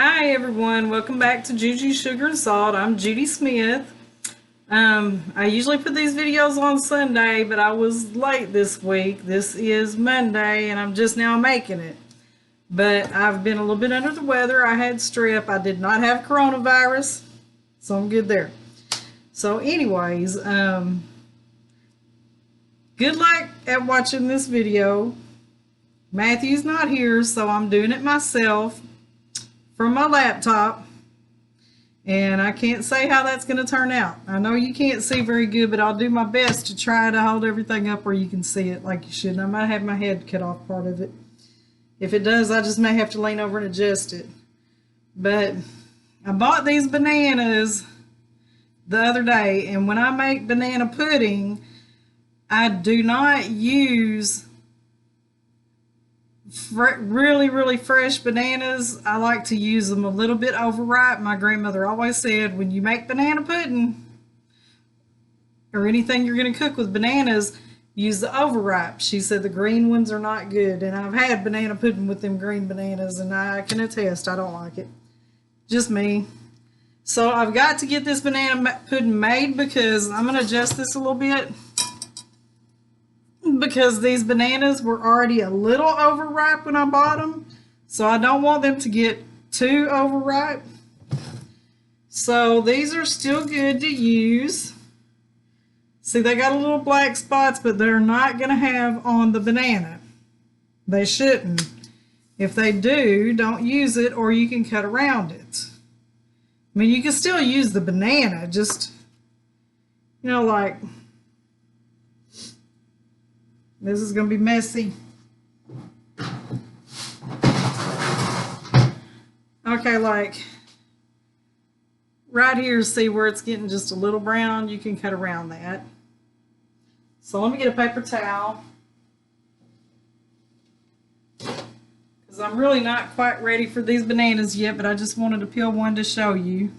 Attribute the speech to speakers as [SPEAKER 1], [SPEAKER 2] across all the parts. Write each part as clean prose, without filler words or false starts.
[SPEAKER 1] Hi everyone, welcome back to Juju Sugar and Salt. I'm Judy Smith. I usually put these videos on Sunday, but I was late this week. This is Monday and I'm just now making it. But I've been a little bit under the weather. I had strep. I did not have coronavirus, so I'm good there. So anyways, good luck at watching this video. Matthew's not here, so I'm doing it myself from my laptop, and I can't say how that's going to turn out. I know you can't see very good, but I'll do my best to try to hold everything up where you can see it like you should. And I might have my head cut off part of it. If it does, I just may have to lean over and adjust it. But I bought these bananas the other day, and when I make banana pudding, I do not use really fresh bananas. I like to use them a little bit overripe. My grandmother always said when you make banana pudding or anything you're going to cook with bananas, use the overripe. She said the green ones are not good, and I've had banana pudding with them green bananas and I can attest I don't like it. Just me. So I've got to get this banana pudding made because I'm going to adjust this a little bit, because these bananas were already a little overripe when I bought them, so I don't want them to get too overripe. So these are still good to use. See, they got a little black spots, but they're not going to have on the banana. They shouldn't. If they do, don't use it, or you can cut around it. I mean, you can still use the banana, just, you know, like, this is going to be messy. Okay, like right here, see where it's getting just a little brown? You can cut around that. So let me get a paper towel, because I'm really not quite ready for these bananas yet, but I just wanted to peel one to show you.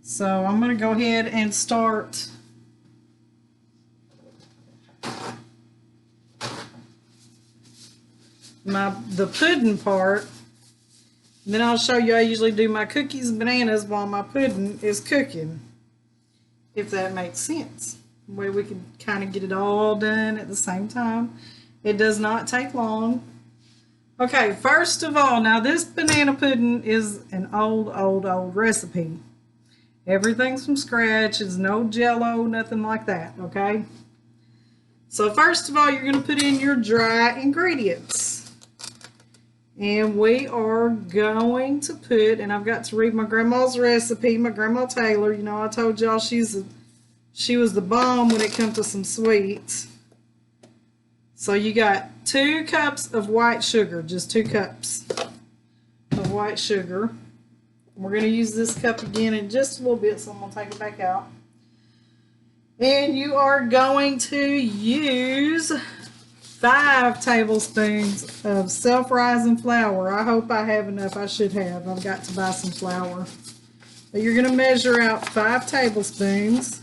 [SPEAKER 1] So I'm going to go ahead and start the pudding part. Then I'll show you I usually do my cookies and bananas while my pudding is cooking, if that makes sense. The way we can kind of get it all done at the same time. It does not take long. Okay, first of all, now this banana pudding is an old recipe. Everything's from scratch. It's no jello, nothing like that, okay? So first of all, you're going to put in your dry ingredients. And we are going to put, and I've got to read my grandma's recipe, my Grandma Taylor. You know, I told y'all she was the bomb when it comes to some sweets. So you got 2 cups of white sugar, just 2 cups of white sugar. We're going to use this cup again in just a little bit, so I'm going to take it back out. And you are going to use 5 tablespoons of self-rising flour. I hope I have enough. I should have. I've got to buy some flour. But you're going to measure out 5 tablespoons.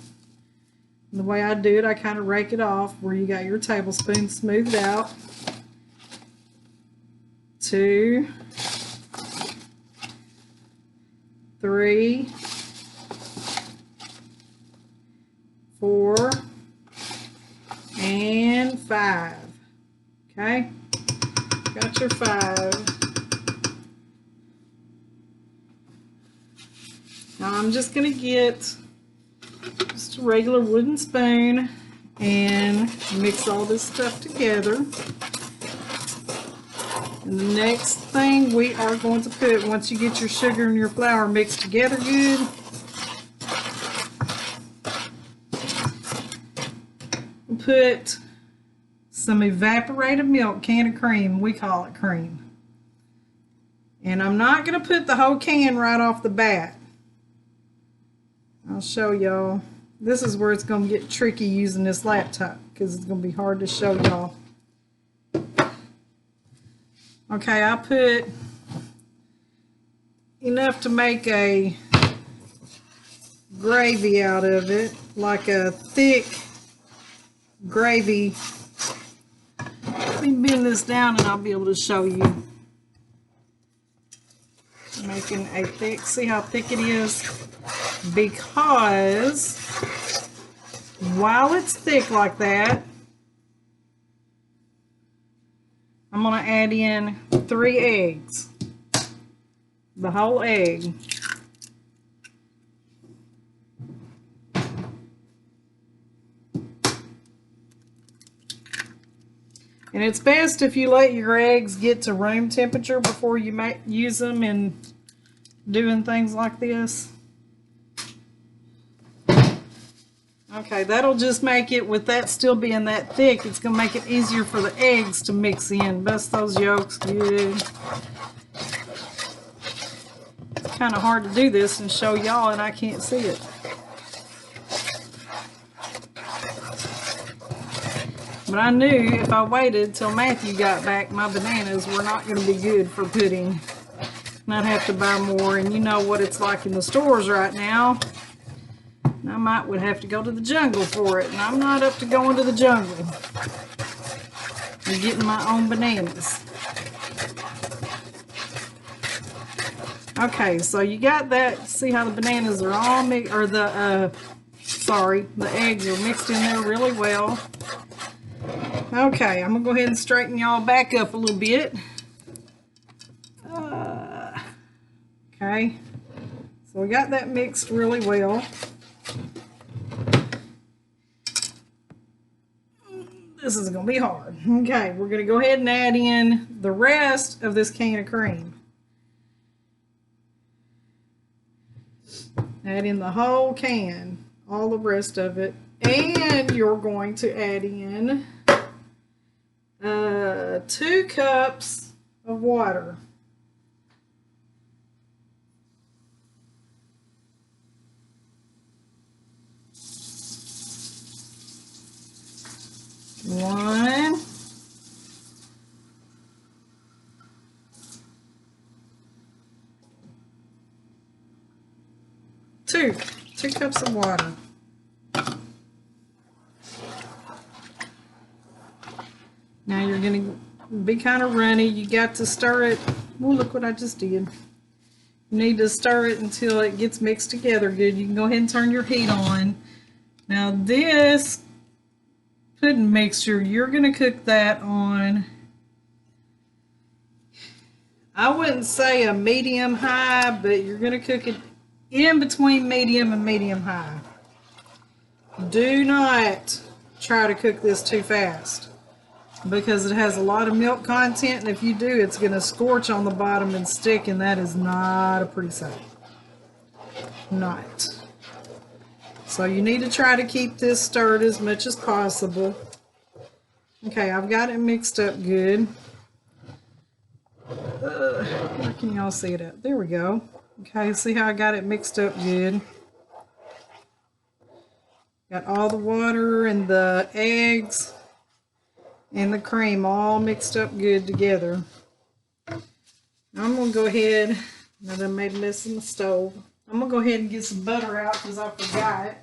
[SPEAKER 1] And the way I do it, I kind of rake it off where you got your tablespoon smoothed out. 2, 3, 4, and 5. Okay, got your 5. Now I'm just going to get just a regular wooden spoon and mix all this stuff together. And the next thing we are going to put, once you get your sugar and your flour mixed together good, put some evaporated milk, can of cream. We call it cream. And I'm not going to put the whole can right off the bat. I'll show y'all. This is where it's going to get tricky using this laptop, because it's going to be hard to show y'all. Okay, I put enough to make a gravy out of it, like a thick gravy. Let me bend this down and I'll be able to show you. making a thick, see how thick it is? Because while it's thick like that, I'm going to add in 3 eggs. The whole egg. And it's best if you let your eggs get to room temperature before you use them in doing things like this. Okay, that'll just make it, with that still being that thick, it's going to make it easier for the eggs to mix in. Bust those yolks good. It's kind of hard to do this and show y'all, and I can't see it. But I knew if I waited till Matthew got back, my bananas were not going to be good for pudding. And I'd have to buy more, and you know what it's like in the stores right now. And I would have to go to the jungle for it, and I'm not up to going to the jungle and getting my own bananas. Okay, so you got that. See how the bananas are all mixed, or the eggs are mixed in there really well. Okay, I'm going to go ahead and straighten y'all back up a little bit. Okay, so we got that mixed really well. This is going to be hard. Okay, we're going to go ahead and add in the rest of this can of cream. Add in the whole can, all the rest of it. And you're going to add in 2 cups of water. One, 2 cups of water. Now you're going to be kind of runny. You got to stir it. Well, look what I just did. You need to stir it until it gets mixed together good. You can go ahead and turn your heat on. Now this pudding mixture, you're going to cook that on, I wouldn't say a medium high, but you're going to cook it in between medium and medium high. Do not try to cook this too fast, because it has a lot of milk content, and if you do, it's going to scorch on the bottom and stick, and that is not a pretty sight. Not. So you need to try to keep this stirred as much as possible. Okay, I've got it mixed up good. Where can y'all see it at? There we go. Okay, see how I got it mixed up good? Got all the water and the eggs and the cream all mixed up good together. I'm going to go ahead, now that I made a mess in the stove, I'm going to go ahead and get some butter out because I forgot.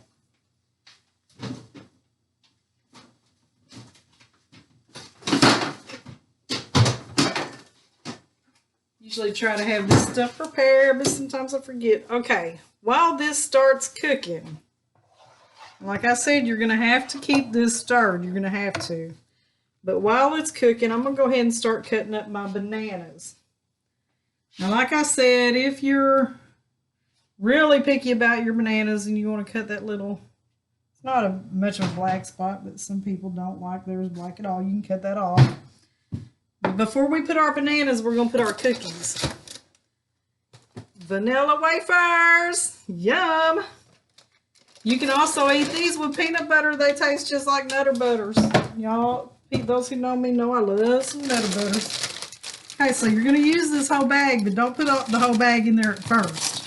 [SPEAKER 1] Usually try to have this stuff prepared, but sometimes I forget. Okay, while this starts cooking, like I said, you're going to have to keep this stirred. You're going to have to. But while it's cooking, I'm going to go ahead and start cutting up my bananas. Now, like I said, if you're really picky about your bananas and you want to cut that little, it's not much of a black spot, but some people don't like theirs black at all. You can cut that off. But before we put our bananas, we're going to put our cookies. Vanilla wafers. Yum. You can also eat these with peanut butter. They taste just like Nutter Butters. Y'all, those who know me know I love some Nutter Butters. Okay, so you're going to use this whole bag, but don't put the whole bag in there at first.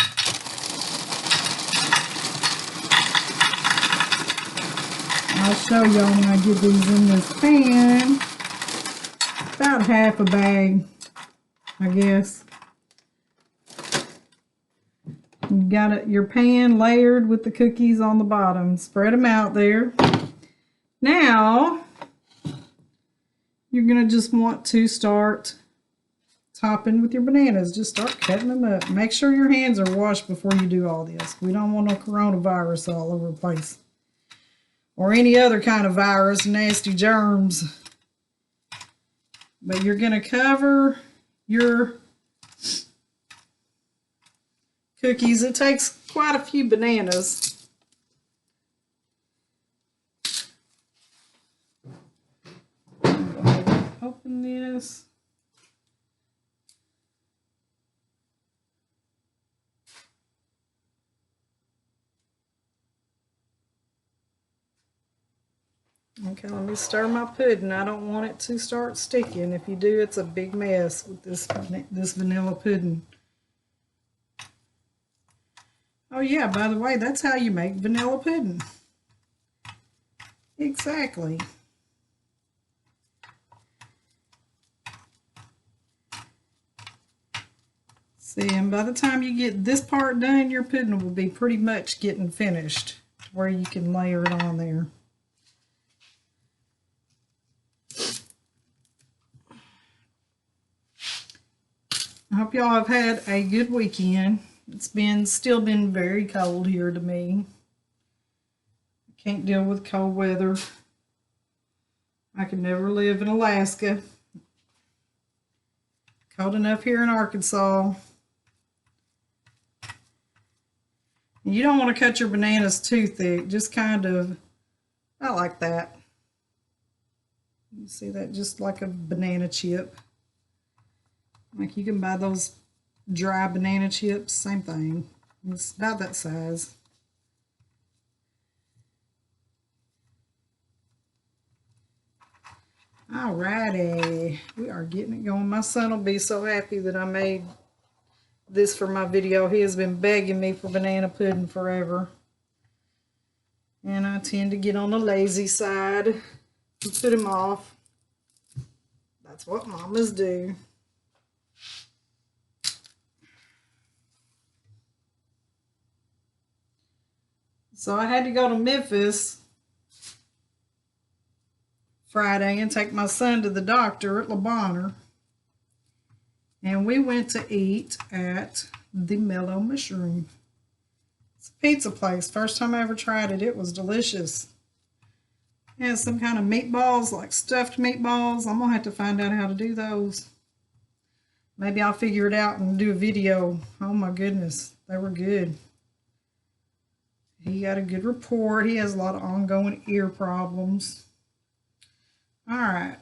[SPEAKER 1] I'll show y'all when I get these in this pan. About half a bag, I guess. You got your pan layered with the cookies on the bottom. Spread them out there. Now, you're going to just want to start hop in with your bananas. Just start cutting them up. Make sure your hands are washed before you do all this. We don't want no coronavirus all over the place. Or any other kind of virus, nasty germs. But you're going to cover your cookies. It takes quite a few bananas. Open this. Okay, let me stir my pudding. I don't want it to start sticking. If you do, it's a big mess with this vanilla pudding. Oh yeah, by the way, that's how you make vanilla pudding. Exactly. See, and by the time you get this part done, your pudding will be pretty much getting finished, where you can layer it on there. I hope y'all have had a good weekend. It's still been very cold here to me. I can't deal with cold weather. I could never live in Alaska. Cold enough here in Arkansas. You don't want to cut your bananas too thick. Just kind of, not like that. You see that? Just like a banana chip. Like you can buy those dry banana chips, same thing. It's about that size. Alrighty, we are getting it going. My son will be so happy that I made this for my video. He has been begging me for banana pudding forever. And I tend to get on the lazy side and put him off. That's what mamas do. So I had to go to Memphis Friday and take my son to the doctor at Le Bonheur. And we went to eat at the Mellow Mushroom. It's a pizza place. First time I ever tried it. It was delicious. It has some kind of meatballs, like stuffed meatballs. I'm going to have to find out how to do those. Maybe I'll figure it out and do a video. Oh my goodness. They were good. He got a good report. He has a lot of ongoing ear problems. All right.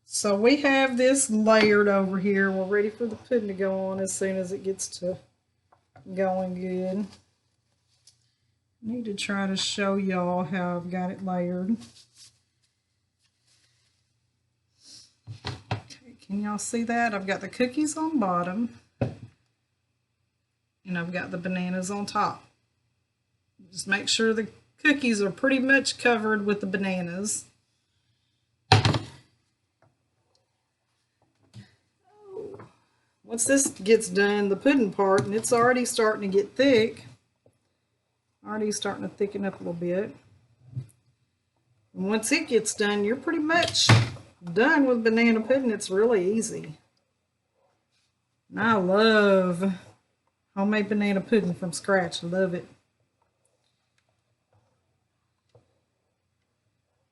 [SPEAKER 1] So we have this layered over here. We're ready for the pudding to go on as soon as it gets to going good. I need to try to show y'all how I've got it layered. Okay, can y'all see that? I've got the cookies on bottom. And I've got the bananas on top. Just make sure the cookies are pretty much covered with the bananas. Once this gets done, the pudding part, and it's already starting to get thick. Already starting to thicken up a little bit. And once it gets done, you're pretty much done with banana pudding. It's really easy. And I love homemade banana pudding from scratch. I love it.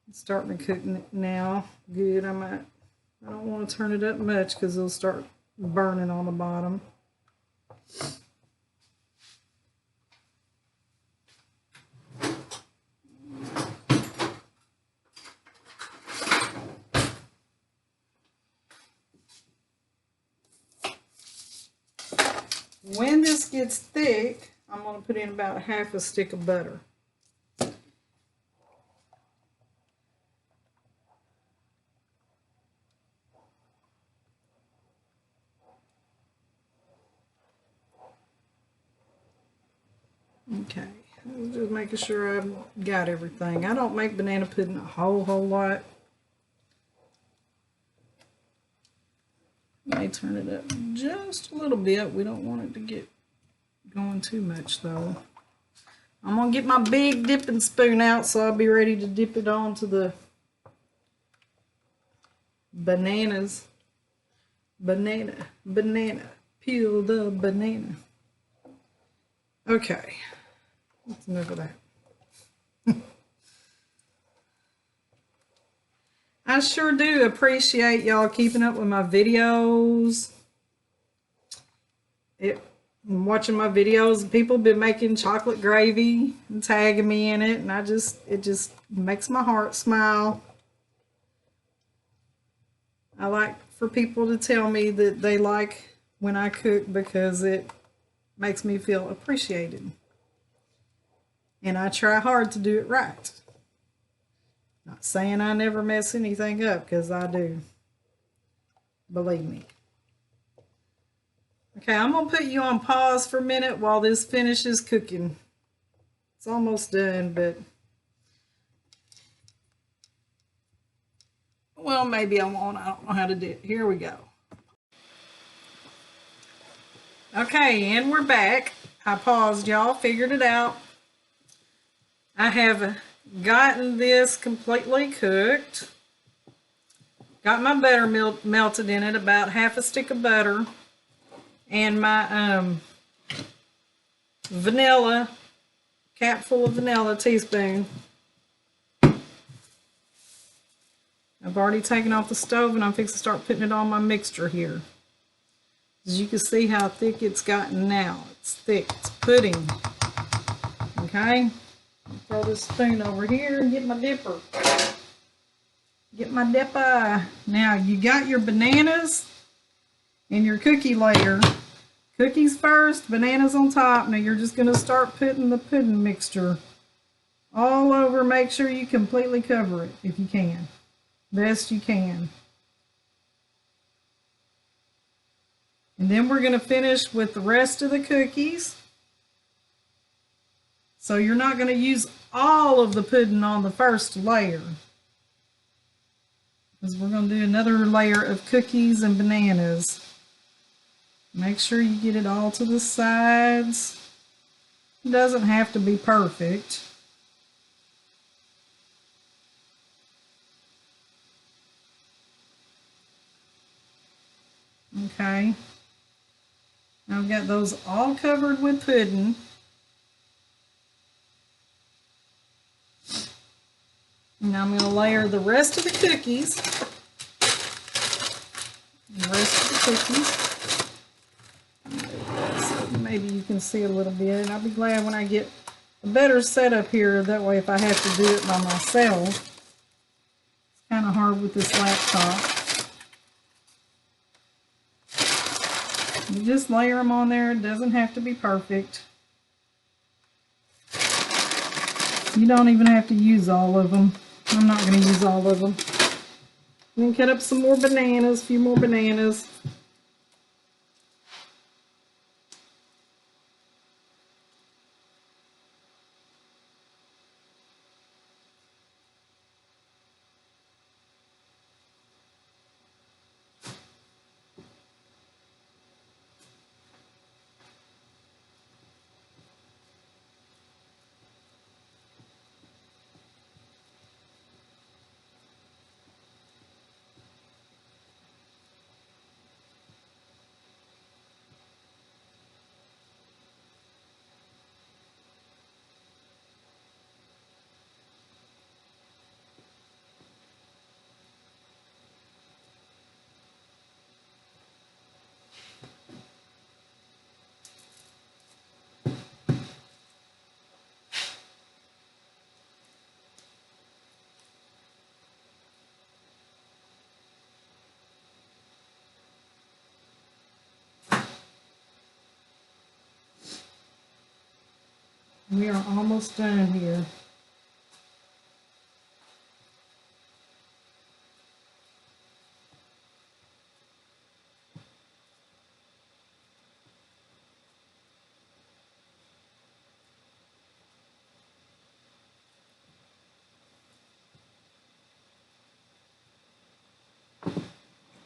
[SPEAKER 1] It's starting to cook now. Good. I don't want to turn it up much because it'll start burning on the bottom. When this gets thick, I'm going to put in about half a stick of butter. Okay, just making sure I've got everything. I don't make banana pudding a whole lot. May turn it up just a little bit. We don't want it to get going too much though. I'm gonna get my big dipping spoon out so I'll be ready to dip it onto the bananas. Banana, banana, peel the banana. Okay, that's enough of that. I sure do appreciate y'all keeping up with my videos. Watching my videos, people have been making chocolate gravy and tagging me in it, and it just makes my heart smile. I like for people to tell me that they like when I cook because it makes me feel appreciated. And I try hard to do it right. Not saying I never mess anything up, because I do. Believe me. Okay, I'm going to put you on pause for a minute while this finishes cooking. It's almost done, but... well, maybe I won't. I don't know how to do it. Here we go. Okay, and we're back. I paused, y'all. Figured it out. I have gotten this completely cooked. Got my butter melted in it, about half a stick of butter. And my vanilla, cap full of vanilla, teaspoon. I've already taken off the stove and I'm fixing to start putting it on my mixture here. As you can see how thick it's gotten now. It's thick, it's pudding. Okay, throw this spoon over here and get my dipper. Get my dipper. Now you got your bananas and your cookie layer. Cookies first, bananas on top. Now you're just going to start putting the pudding mixture all over. Make sure you completely cover it if you can. Best you can. And then we're going to finish with the rest of the cookies. So you're not going to use all of the pudding on the first layer, because we're going to do another layer of cookies and bananas. Make sure you get it all to the sides. It doesn't have to be perfect. Okay. Now I've got those all covered with pudding. Now I'm going to layer the rest of the cookies. The rest of the cookies. Maybe you can see a little bit. And I'll be glad when I get a better setup here. That way if I have to do it by myself. It's kind of hard with this laptop. You just layer them on there. It doesn't have to be perfect. You don't even have to use all of them. I'm not going to use all of them. Then cut up some more bananas, a few more bananas. We are almost done here.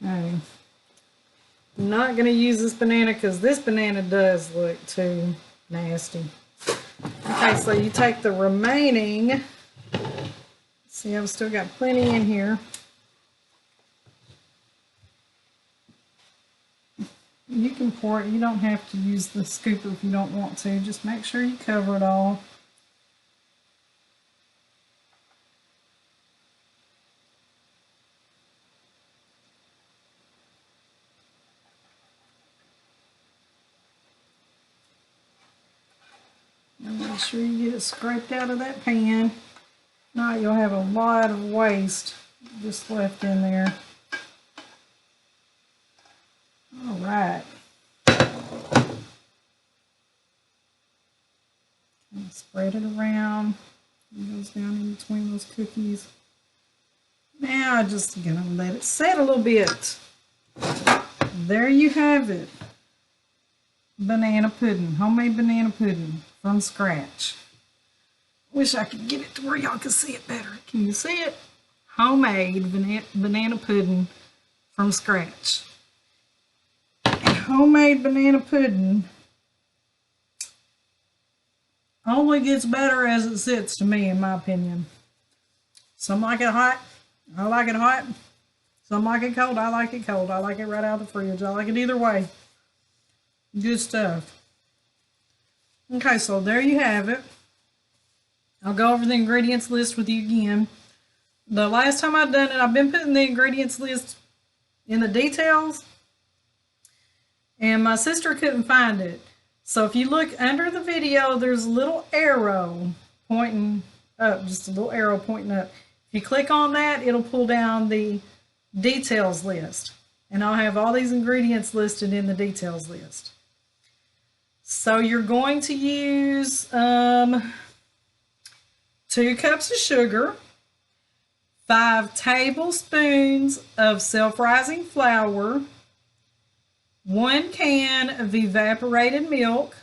[SPEAKER 1] Okay. I'm not going to use this banana because this banana does look too nasty. Okay, so you take the remaining, see I've still got plenty in here. You can pour it. You don't have to use the scooper if you don't want to. Just make sure you cover it all. And make sure you get it scraped out of that pan. Now you'll have a lot of waste just left in there. All right. And spread it around. It goes down in between those cookies. Now I'm just gonna let it set a little bit. There you have it. Banana pudding, homemade banana pudding from scratch. Wish I could get it to where y'all can see it better. Can you see it? Homemade banana pudding from scratch. And homemade banana pudding only gets better as it sits to me, in my opinion. Some like it hot. I like it hot. Some like it cold. I like it cold. I like it right out of the fridge. I like it either way. Good stuff. Okay, so there you have it. I'll go over the ingredients list with you again. The last time I've done it, I've been putting the ingredients list in the details, and my sister couldn't find it. So if you look under the video, there's a little arrow pointing up, just a little arrow pointing up. If you click on that, it'll pull down the details list, and I'll have all these ingredients listed in the details list. So you're going to use 2 cups of sugar, 5 tablespoons of self-rising flour, 1 can of evaporated milk,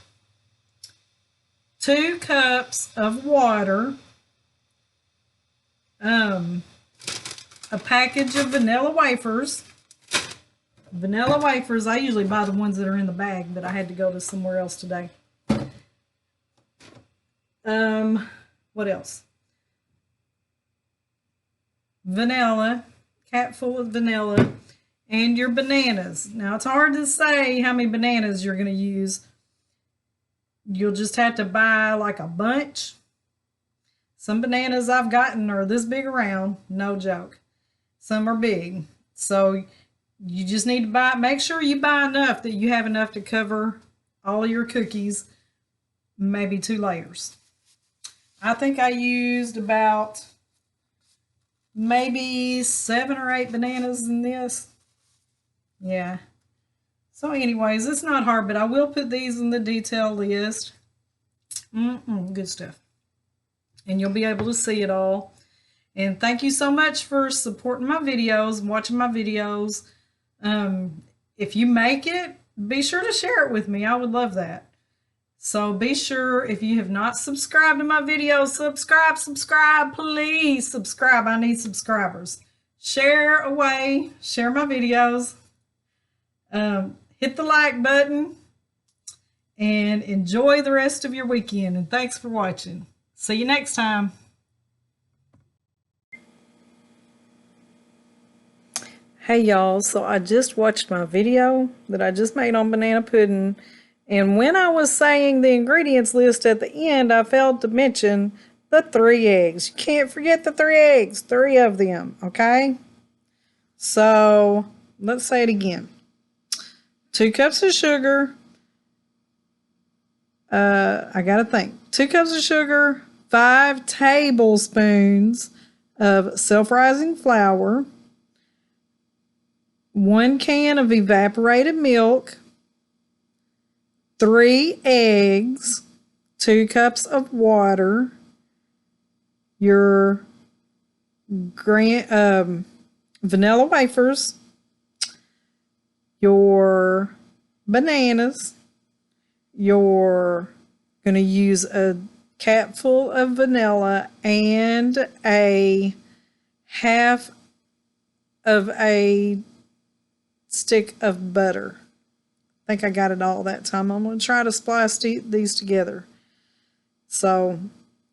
[SPEAKER 1] 2 cups of water, a package of vanilla wafers. Vanilla wafers, I usually buy the ones that are in the bag, but I had to go to somewhere else today. What else? Vanilla, cap full of vanilla, and your bananas. Now, it's hard to say how many bananas you're going to use. You'll just have to buy like a bunch. Some bananas I've gotten are this big around, no joke. Some are big. So you just need to make sure you buy enough that you have enough to cover all your cookies, maybe 2 layers. I think I used about maybe 7 or 8 bananas in this. Yeah. So anyways, it's not hard, but I will put these in the detail list. Good stuff. And you'll be able to see it all. And thank you so much for supporting my videos, watching my videos. If you make it, be sure to share it with me. I would love that. So be sure, if you have not subscribed to my videos, subscribe, please subscribe. I need subscribers. Share away, share my videos. Hit the like button and enjoy the rest of your weekend. And thanks for watching. See you next time. Hey y'all, so I just watched my video that I just made on banana pudding, and when I was saying the ingredients list at the end, I failed to mention the 3 eggs. You can't forget the 3 eggs, 3 of them, okay? So let's say it again. 2 cups of sugar, I gotta think, 2 cups of sugar, 5 tablespoons of self-rising flour, 1 can of evaporated milk, 3 eggs, 2 cups of water, your vanilla wafers, your bananas, you're going to use a cap full of vanilla and a half of a stick of butter. I think I got it all that time. I'm going to try to splice these together. So,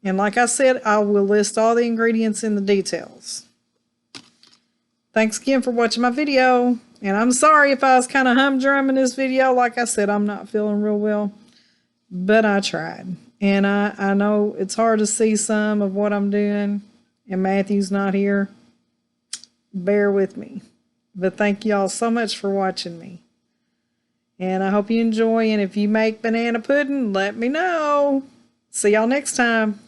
[SPEAKER 1] and like I said, I will list all the ingredients in the details. Thanks again for watching my video. And I'm sorry if I was kind of humdrum in this video. Like I said, I'm not feeling real well, but I tried. And I know it's hard to see some of what I'm doing, and Matthew's not here. Bear with me. But thank y'all so much for watching me. And I hope you enjoy. And if you make banana pudding, let me know. See y'all next time.